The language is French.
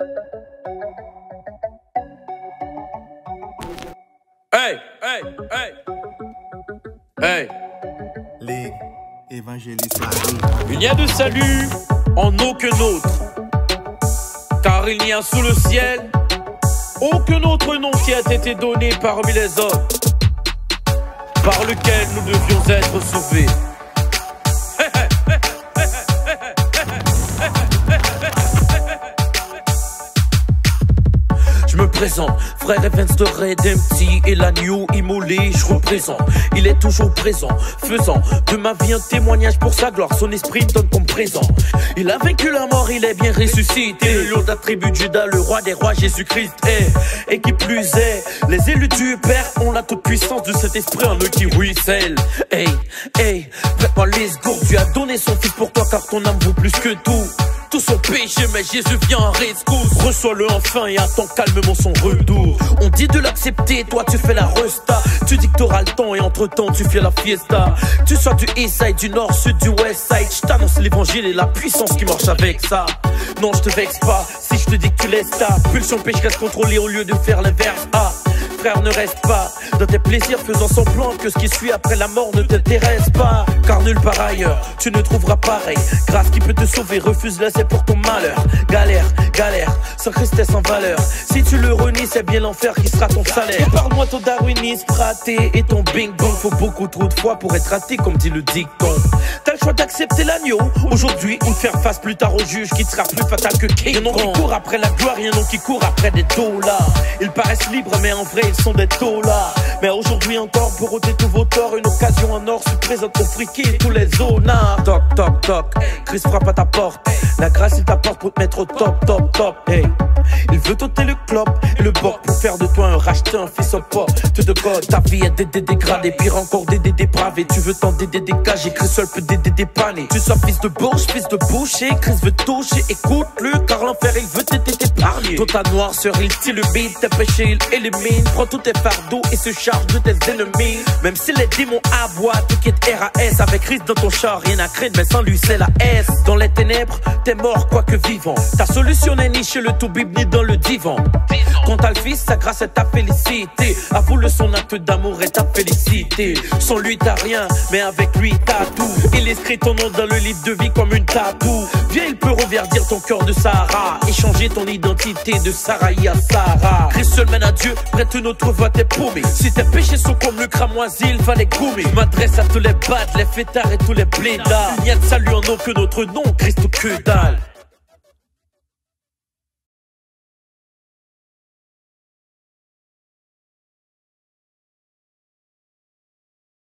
Hey, hey, hey, hey. Ligue évangéliste. Il n'y a de salut en aucun autre, car il n'y a sous le ciel aucun autre nom qui a été donné parmi les hommes, par lequel nous devions être sauvés. Je me présente, frère Evans de Red Empty et l'agneau immolé, je représente. Il est toujours présent, faisant de ma vie un témoignage pour sa gloire. Son esprit me donne comme présent. Il a vaincu la mort, il est bien ressuscité. Le lion de la tribu de Juda, le roi des rois, Jésus-Christ est. Et qui plus est, les élus du Père ont la toute puissance de cet esprit en eux qui ruisselle. Hey, hey, prête-moi les secours. Dieu a donné son fils pour toi car ton âme vaut plus que tout. Tout son péché, mais Jésus vient en rescousse. Reçois-le enfin et attends calmement son retour. On dit de l'accepter, toi tu fais la resta. Tu dis que t'auras le temps et entre temps tu fais la fiesta. Tu sois du east side, du nord, sud, du west side. Je t'annonce l'évangile et la puissance qui marche avec ça. Non je te vexe pas, si je te dis que tu laisses ta pulsion péché reste contrôlée au lieu de faire l'inverse. Ah, frère ne reste pas dans tes plaisirs faisant semblant que ce qui suit après la mort ne t'intéresse pas. Car nulle part ailleurs tu ne trouveras pareil. Grâce qui peut te sauver, refuse-la, c'est pour ton malheur. Galère, galère, sans Christ et sans valeur. Si tu le renies, c'est bien l'enfer qui sera ton salaire. Et parle-moi ton darwinisme raté et ton bing bang. Faut beaucoup trop de foi pour être raté comme dit le dicton. T'as le choix d'accepter l'agneau aujourd'hui ou de faire face plus tard au juge qui te sera plus fatal que King. Y'en a qui courent après la gloire, y'en a qui courent après des dollars. Ils paraissent libres mais en vrai ils sont des dollars. Mais aujourd'hui encore pour ôter tous vos torts, une occasion en or se présente au friquet et tous les honnards. Toc toc toc, Christ frappe à ta porte. La grâce il t'apporte pour te mettre au top top top. Hey, il veut t'ôter le clope et le boc pour faire de toi un racheté, un fils au pop. Tu te codes, ta vie est dégradée, pire encore dépravée. Tu veux t'en dégager, Christ seul peut dépanner. Tu sois fils de bouche, fils de boucher, Christ veut toucher, écoute-le car l'enfer il veut t'épargner. Dans ta noirceur il t'illumine, tes péchés il élimine. Prends tous tes fardeaux et se charge de tes ennemis. Même si les démons aboient, tu quittes RAS. Avec Christ dans ton char, rien à craindre, mais sans lui c'est la S. Dans les ténèbres, t'es mort quoique vivant. Ta solution n'est ni chez le toubib ni dans le divan. Quand t'as le fils, sa grâce est ta félicité. Avoue-le, son acte d'amour est ta félicité. Sans lui t'as rien, mais avec lui t'as tout. Il inscrit ton nom dans le livre de vie comme une tatou. Viens, il peut reverdir ton cœur de Sahara et changer ton identité de Sarai à Sarah. Christ seul mène à Dieu, prête une autre voie, t'es paumé. Si tes péchés sont comme le cramoisi, il va les gommer. Je m'adresse à tous les bades, les fêtards et tous les blédards. Il n'y a de salut en aucun autre nom, Christ que dalle.